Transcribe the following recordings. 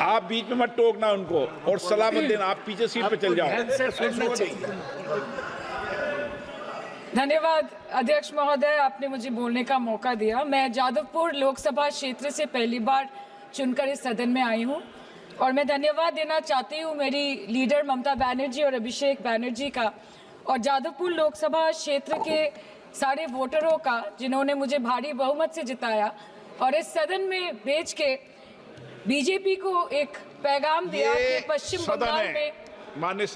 आप बीच में मत टोकना उनको और सलाह मत देना, आप पीछे सीट पे चल जाओ। धन्यवाद अध्यक्ष महोदय, आपने मुझे बोलने का मौका दिया। मैं जादवपुर लोकसभा क्षेत्र से पहली बार चुनकर इस सदन में आई हूं और मैं धन्यवाद देना चाहती हूं मेरी लीडर ममता बनर्जी और अभिषेक बनर्जी का और जादवपुर लोकसभा क्षेत्र के सारे वोटरों का जिन्होंने मुझे भारी बहुमत से जिताया और इस सदन में भेज के बीजेपी को एक पैगाम दिया कि पश्चिम बंगाल में माननीय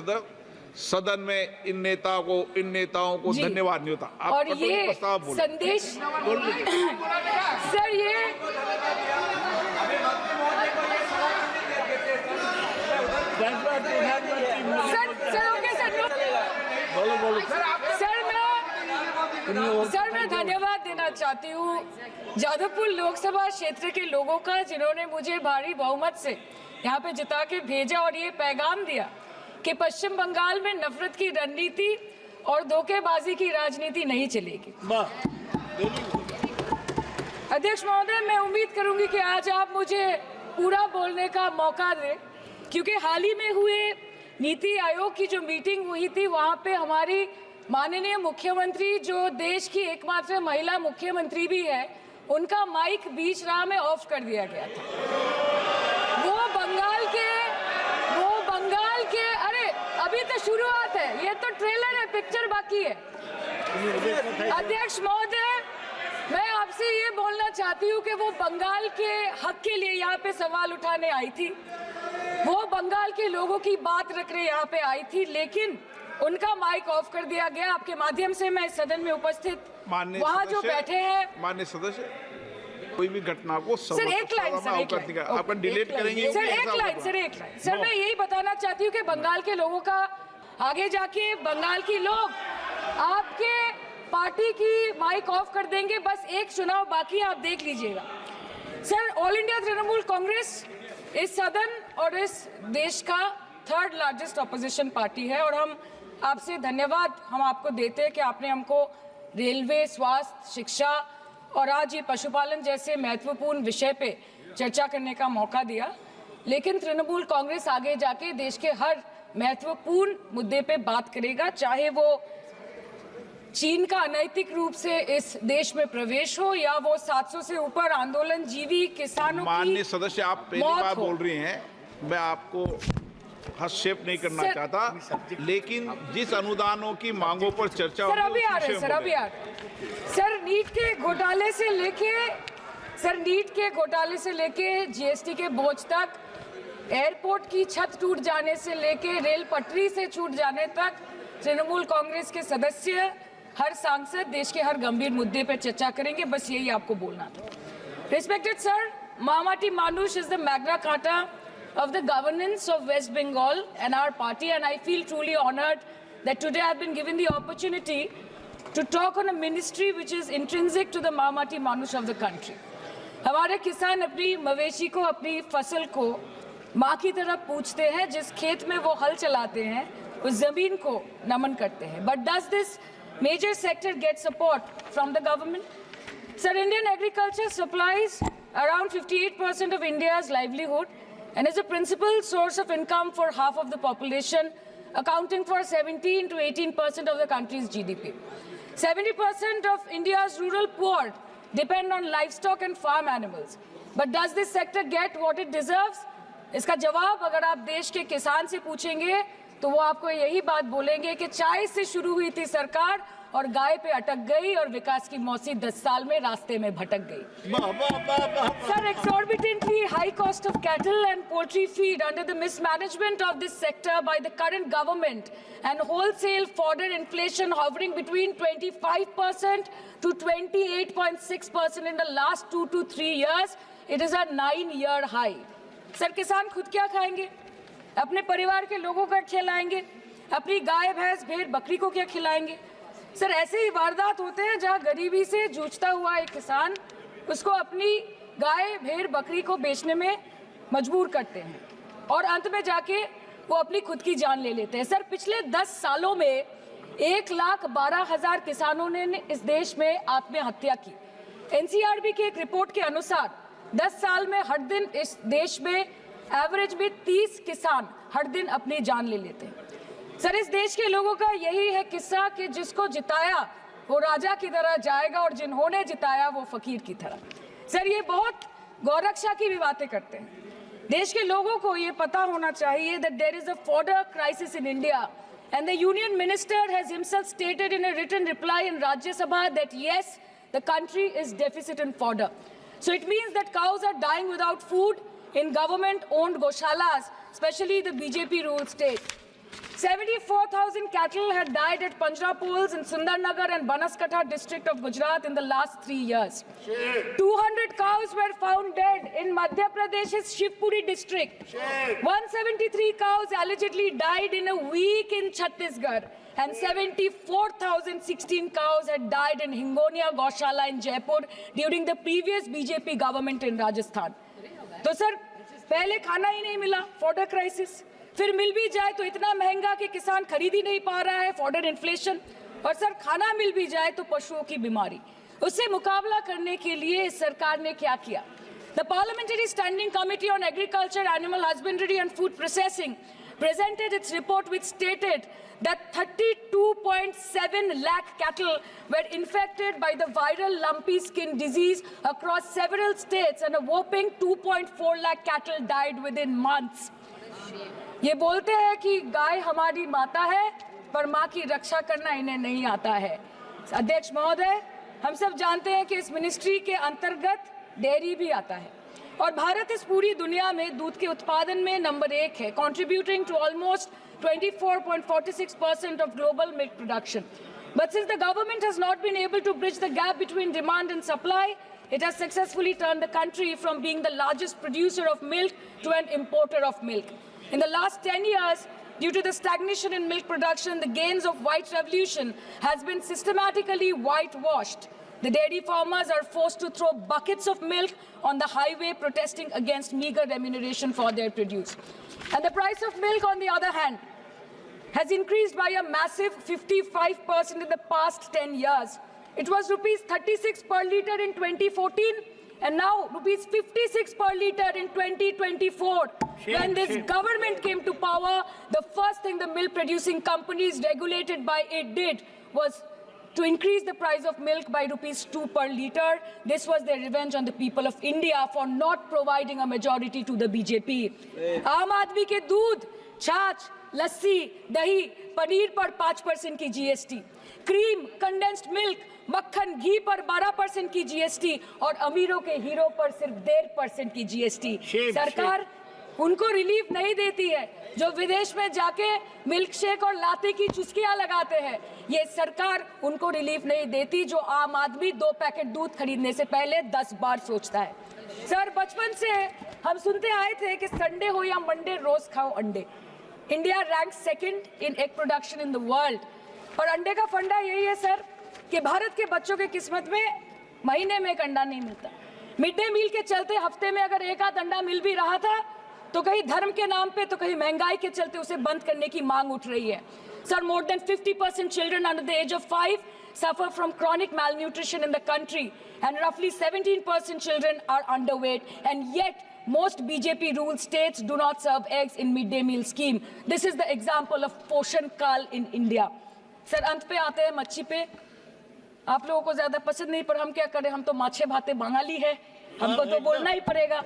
सदन में इन नेताओं को धन्यवाद नहीं होता। आप और ये संदेश सर ये सर मैं धन्यवाद देना चाहती हूँ जादवपुर लोकसभा क्षेत्र के लोगों का जिन्होंने मुझे भारी बहुमत से यहाँ पे जिता के भेजा और ये पैगाम दिया कि पश्चिम बंगाल में नफरत की रणनीति और धोखेबाजी की राजनीति नहीं चलेगी। अध्यक्ष महोदय, मैं उम्मीद करूंगी कि आज आप मुझे पूरा बोलने का मौका दें क्योंकि हाल ही में हुए नीति आयोग की जो मीटिंग हुई थी वहां पे हमारी माननीय मुख्यमंत्री जो देश की एकमात्र महिला मुख्यमंत्री भी है, उनका माइक बीच राह में ऑफ कर दिया गया था। वो बंगाल के अरे अभी तो शुरुआत है, ये तो ट्रेलर है, पिक्चर बाकी है। अध्यक्ष महोदय, मैं आपसे ये बोलना चाहती हूँ कि वो बंगाल के हक के लिए यहाँ पे सवाल उठाने आई थी, वो बंगाल के लोगों की बात रख रहे यहाँ पे आई थी, लेकिन उनका माइक ऑफ कर दिया गया। आपके माध्यम से मैं सदन में उपस्थित वहाँ जो बैठे हैं माननीय सदस्य, कोई भी घटना को सर एक लाइन आपका डिलीट करेंगे सर एक लाइन सर मैं यही बताना चाहती हूँ कि बंगाल के लोगों का आगे जाके बंगाल की लोग आपके पार्टी की माइक ऑफ कर देंगे। बस एक चुनाव बाकी, आप देख लीजिएगा। Sir, all India Trinamool Congress इस सदन और इस देश का थर्ड लार्जेस्ट ऑपोजिशन पार्टी है और हम आपसे धन्यवाद हम आपको देते हैं कि आपने हमको रेलवे, स्वास्थ्य, शिक्षा और आज ये पशुपालन जैसे महत्वपूर्ण विषय पे चर्चा करने का मौका दिया। लेकिन तृणमूल कांग्रेस आगे जाके देश के हर महत्वपूर्ण मुद्दे पे बात करेगा, चाहे वो चीन का अनैतिक रूप से इस देश में प्रवेश हो या वो 700 से ऊपर आंदोलन जीवी किसानों की माननीय सदस्य, आप पहली बार बोल रही हैं, मैं आपको हस्तक्षेप नहीं करना चाहता, लेकिन जिस अनुदानों की मांगों पर चर्चा सर अभी आ रहे हैं सर नीट के घोटाले से लेके जीएसटी के बोझ तक, एयरपोर्ट की छत टूट जाने से लेके रेल पटरी से छूट जाने तक तृणमूल कांग्रेस के सदस्य, हर सांसद देश के हर गंभीर मुद्दे पर चर्चा करेंगे। बस यही आपको बोलना था। Respected sir, Mamati Manush is the Magna Carta of the governance of West Bengal and our party, and I feel truly honored that today I've been given the opportunity to talk on a ministry which is intrinsic to the Mamati Manush of the country. हमारे किसान अपनी मवेशी को, अपनी फसल को माँ की तरह पूछते हैं, जिस खेत में वो हल चलाते हैं उस जमीन को नमन करते हैं। But does this major sector get support from the government? Sir, Indian agriculture supplies around 58% of India's livelihood and is a principal source of income for half of the population, accounting for 17 to 18% of the country's GDP. 70% of India's rural poor depend on livestock and farm animals. But does this sector get what it deserves? इसका जवाब अगर आप देश के किसान से पूछेंगे तो वो आपको यही बात बोलेंगे कि चाय से शुरू हुई थी सरकार और गाय पे अटक गई और विकास की मौसी 10 साल में रास्ते में भटक गई। Sir, exorbitantly high cost of cattle and poultry feed under the mismanagement of this sector by the current government and wholesale fodder inflation hovering between 25% to 28.6% in the last 2 to 3 years, it is a 9-year high. Sir, किसान खुद क्या खाएंगे? अपने परिवार के लोगों का खिलाएंगे? अपनी गाय, भैंस, भेड़, बकरी को क्या खिलाएंगे? सर, ऐसे ही वारदात होते हैं जहां गरीबी से जूझता हुआ एक किसान उसको अपनी गाय, भेड़, बकरी को बेचने में मजबूर करते हैं और अंत में जाके वो अपनी खुद की जान ले लेते हैं। सर, पिछले 10 सालों में 1,12,000 किसानों ने इस देश में आत्महत्या की। NCRB की एक रिपोर्ट के अनुसार 10 साल में हर दिन इस देश में एवरेज में 30 किसान हर दिन अपनी जान ले लेते हैं। सर, इस देश के लोगों का यही है किस्सा कि जिसको जिताया वो राजा की तरह जाएगा और जिन्होंने जिताया वो फकीर की तरह। सर, ये बहुत गौरक्षा की भी बातें करते हैं। देश के लोगों को ये पता होना चाहिए that there is a fodder crisis in India, and the union minister has himself stated in a written reply in Rajya Sabha that yes, the country is deficit in fodder. So it means that cows are dying without food in government-owned goshalas, especially the BJP-ruled state. 74,000 cattle had died at Panjrapols in Sundarnagar and Banaskantha district of Gujarat in the last 3 years. 200 cows were found dead in Madhya Pradesh's Shivpuri district. 173 cows allegedly died in a week in Chhattisgarh. And 74,016 cows had died in Hingonia Gaushala in Jaipur during the previous BJP government in Rajasthan. तो sir, पहले खाना ही नहीं मिला, fodder crisis, फिर मिल भी जाए तो इतना महंगा कि किसान खरीद ही नहीं पा रहा है, फॉडर इन्फ्लेशन, और सर खाना मिल भी जाए तो पशुओं की बीमारी। उससे मुकाबला करने के लिए इस सरकार ने क्या किया? The Parliamentary Standing Committee on Agriculture, Animal Husbandry and Food Processing presented its report which stated that 32.7 lakh cattle were infected by the viral lumpy skin disease across several states and a whopping 2.4 lakh cattle died within months. ये बोलते हैं कि गाय हमारी माता है पर माँ की रक्षा करना इन्हें नहीं आता है। अध्यक्ष महोदय, हम सब जानते हैं कि इस मिनिस्ट्री के अंतर्गत डेयरी भी आता है और भारत इस पूरी दुनिया में दूध के उत्पादन में नंबर 1 है, contributing to almost 24.46% of global milk production. But since the government has not been able to bridge the gap between demand and supply, it has successfully turned the country from being the largest producer of milk to an importer of milk. In the last 10 years, due to the stagnation in milk production, the gains of white revolution has been systematically whitewashed. The dairy farmers are forced to throw buckets of milk on the highway protesting against meager remuneration for their produce. And the price of milk, on the other hand, has increased by a massive 55% in the past 10 years. It was rupees 36 per litre in 2014 and now rupees 56 per litre in 2024. When this government came to power, the first thing the milk producing companies regulated by it did was to increase the price of milk by rupees 2 per litre. This was their revenge on the people of India for not providing a majority to the BJP. आम आदमी के दूध, छाछ, लस्सी, दही, पनीर पर 5% की GST, cream, condensed milk, मक्खन, घी पर 12% की GST और अमीरों के हीरो पर सिर्फ 1.5% की GST। सरकार उनको रिलीफ नहीं देती है जो विदेश में जाके मिल्क शेक और लाते की चुस्कियां लगाते हैं। ये सरकार उनको रिलीफ नहीं देती जो आम आदमी 2 पैकेट दूध खरीदने से पहले 10 बार सोचता है। सर, बचपन से हम सुनते आए थे कि संडे हो या मंडे रोज खाओ अंडे। India rank 2nd in egg production in the world और अंडे का फंडा यही है सर कि भारत के बच्चों के किस्मत में महीने में एक अंडा नहीं मिलता। मिड डे मील के चलते हफ्ते में अगर एक आध अंडा मिल भी रहा था तो कहीं धर्म के नाम पे तो कहीं महंगाई के चलते उसे बंद करने की मांग उठ रही है। Sir, more than 50% children under the age of 5 suffer from chronic malnutrition in the country and roughly 17% children are underweight, and yet most BJP ruled states do not serve eggs in midday meal scheme. This is the example of Poshan Kal in India. Sir, अंत पे आते हैं मच्छी पे। आप लोगों को ज्यादा पसंद नहीं पर हम क्या करें, हम तो माछे भाते बंगाली है, हमको तो बोलना ही पड़ेगा।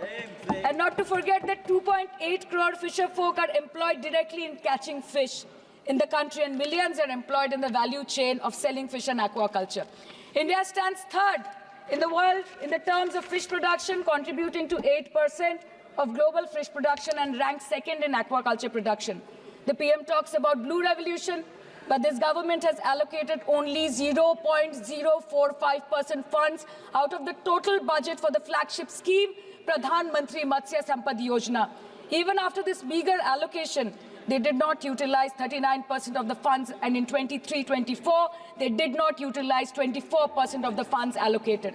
And not to forget that 2.8 crore fisher folk are employed directly in catching fish in the country and millions are employed in the value chain of selling fish and aquaculture. India stands 3rd in the world in the terms of fish production, contributing to 8% of global fish production and ranks 2nd in aquaculture production. The PM talks about blue revolution, but this government has allocated only 0.045% funds out of the total budget for the flagship scheme, Pradhan Mantri Matsya Sampad Yojana. Even after this meager allocation, they did not utilize 39% of the funds, and in 23-24, they did not utilize 24% of the funds allocated.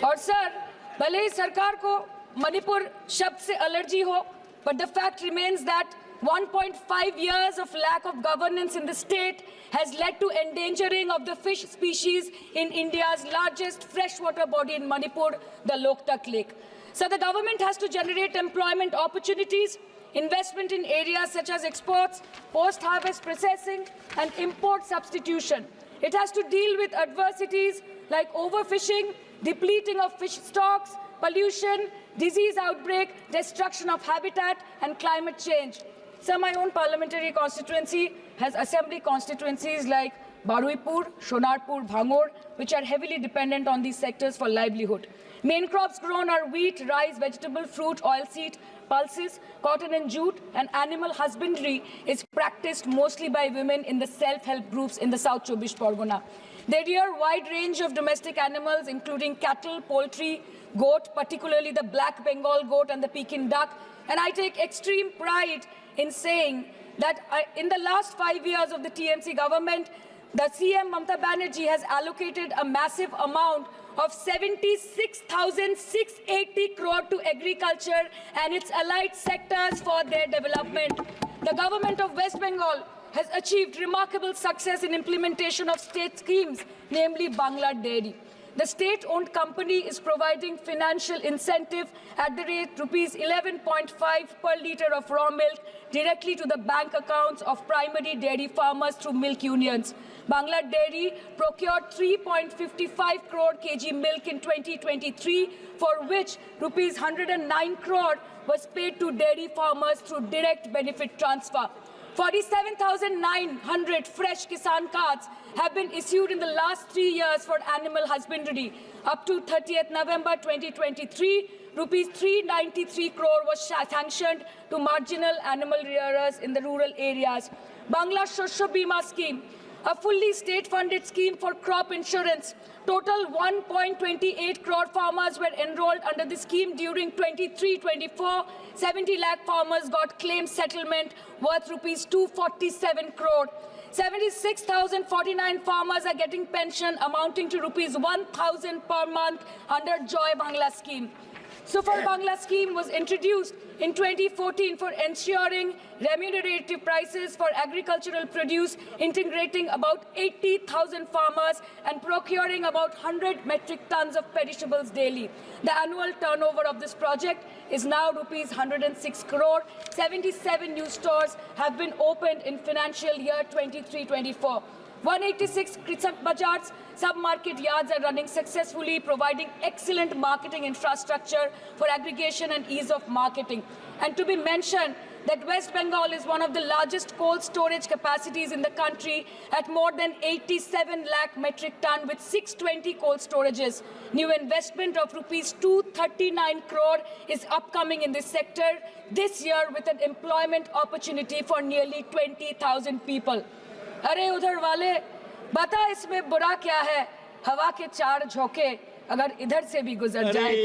और sir, भले ही सरकार को मणिपुर शब्द से allergy हो, but the fact remains that 1.5 years of lack of governance in the state has led to endangering of the fish species in India's largest freshwater body in Manipur, the Loktak Lake. So the government has to generate employment opportunities, investment in areas such as exports, post-harvest processing, and import substitution. It has to deal with adversities like overfishing, depleting of fish stocks, pollution, disease outbreak, destruction of habitat, and climate change. So my own parliamentary constituency has assembly constituencies like Baruipur, Shonarpur, Bhangor, which are heavily dependent on these sectors for livelihood. Main crops grown are wheat, rice, vegetable, fruit, oilseed, pulses, cotton and jute, and animal husbandry is practiced mostly by women in the self-help groups in the South Chobbish Pargona. They rear a wide range of domestic animals, including cattle, poultry, goat, particularly the black Bengal goat and the Pekin duck. And I take extreme pride in saying that in the last 5 years of the TMC government, the CM Mamata Banerjee has allocated a massive amount of 76,680 crore to agriculture and its allied sectors for their development. The government of West Bengal has achieved remarkable success in implementation of state schemes, namely Bangla Dairy. The state-owned company is providing financial incentive at the rate rupees 11.5 per litre of raw milk directly to the bank accounts of primary dairy farmers through milk unions. Bangla Dairy procured 3.55 crore kg milk in 2023, for which rupees 109 crore was paid to dairy farmers through direct benefit transfer. 47,900 fresh Kisan cards have been issued in the last 3 years for animal husbandry. Up to 30th November 2023, rupees 393 crore was sanctioned to marginal animal rearers in the rural areas. Bangla Shosho Bima Scheme, a fully state-funded scheme for crop insurance. Total 1.28 crore farmers were enrolled under the scheme during 23-24. 70 lakh farmers got claim settlement worth rupees 247 crore. 76,049 farmers are getting pension amounting to rupees 1,000 per month under Joy Bangla scheme. Super Bangla scheme was introduced in 2014 for ensuring remunerative prices for agricultural produce, integrating about 80,000 farmers and procuring about 100 metric tons of perishables daily. The annual turnover of this project is now rupees 106 crore. 77 new stores have been opened in financial year 23-24. 186 Krisak Bazars sub-market yards are running successfully, providing excellent marketing infrastructure for aggregation and ease of marketing. And to be mentioned that West Bengal is one of the largest cold storage capacities in the country at more than 87 lakh metric ton with 620 cold storages. New investment of rupees 239 crore is upcoming in this sector this year with an employment opportunity for nearly 20,000 people. अरे उधर वाले बता इसमें बुरा क्या है हवा के चार झोंके अगर इधर से भी गुजर जाए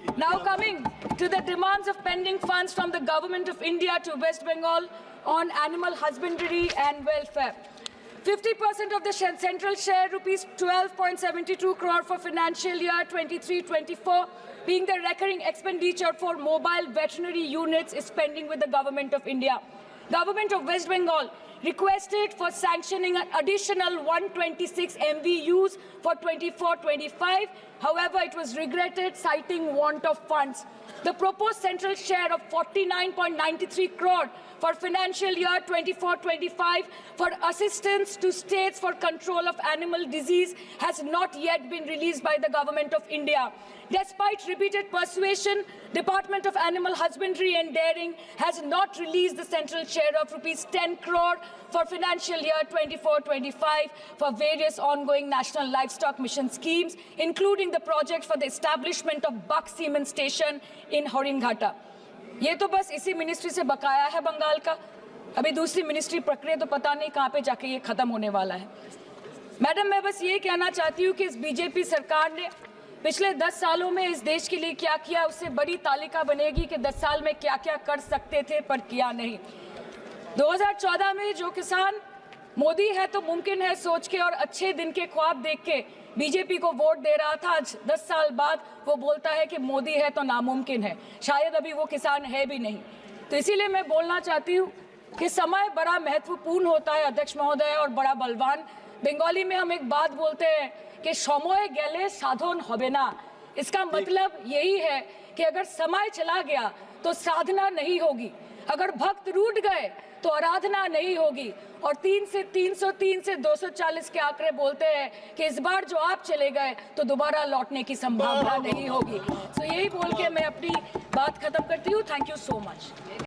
तो now coming to the demands of pending funds from the government of India to West Bengal on animal husbandry and welfare. 50% of the central share, rupees 12.72 crore for financial year 23-24, being the recurring expenditure for mobile veterinary units is pending with the government of India. Government of West Bengal requested for sanctioning an additional 126 MVUs for 24-25. However, it was regretted, citing want of funds. The proposed central share of 49.93 crore for financial year 24-25 for assistance to states for control of animal disease has not yet been released by the government of India. Despite repeated persuasion, Department of Animal Husbandry and Dairying has not released the central share of rupees 10 crore for financial year 24-25 for various ongoing national livestock mission schemes, including the project for the establishment of Buck Semen Station in Horinghata. ये तो बस इसी ministry से बकाया है बंगाल का. अभी दूसरी मिनिस्ट्री प्रक्रिया तो पता नहीं कहाँ पे जाके ये खत्म होने वाला है. मैडम, मैं बस ये कहना चाहती हूँ कि इस बीजेपी सरकार ने पिछले 10 सालों में इस देश के लिए क्या किया, उससे बड़ी तालिका बनेगी कि 10 साल में क्या-क्या कर सकते थे पर किया नहीं. 2014 में जो किसान मोदी है तो मुमकिन है सोच के और अच्छे दिन के ख्वाब देख के बीजेपी को वोट दे रहा था, आज 10 साल बाद वो बोलता है कि मोदी है तो नामुमकिन है. शायद अभी वो किसान है भी नहीं. तो इसीलिए मैं बोलना चाहती हूँ कि समय बड़ा महत्वपूर्ण होता है अध्यक्ष महोदय और बड़ा बलवान। बंगाली में हम एक बात बोलते हैं कि समय गेले साधन होबे ना। इसका मतलब यही है कि अगर समय चला गया तो साधना नहीं होगी, अगर भक्त रूठ गए तो आराधना नहीं होगी। और 3 से 303 से 240 के आंकड़े बोलते हैं कि इस बार जो आप चले गए तो दोबारा लौटने की संभावना नहीं होगी। तो यही बोल के मैं अपनी बात खत्म करती हूँ। Thank you so much.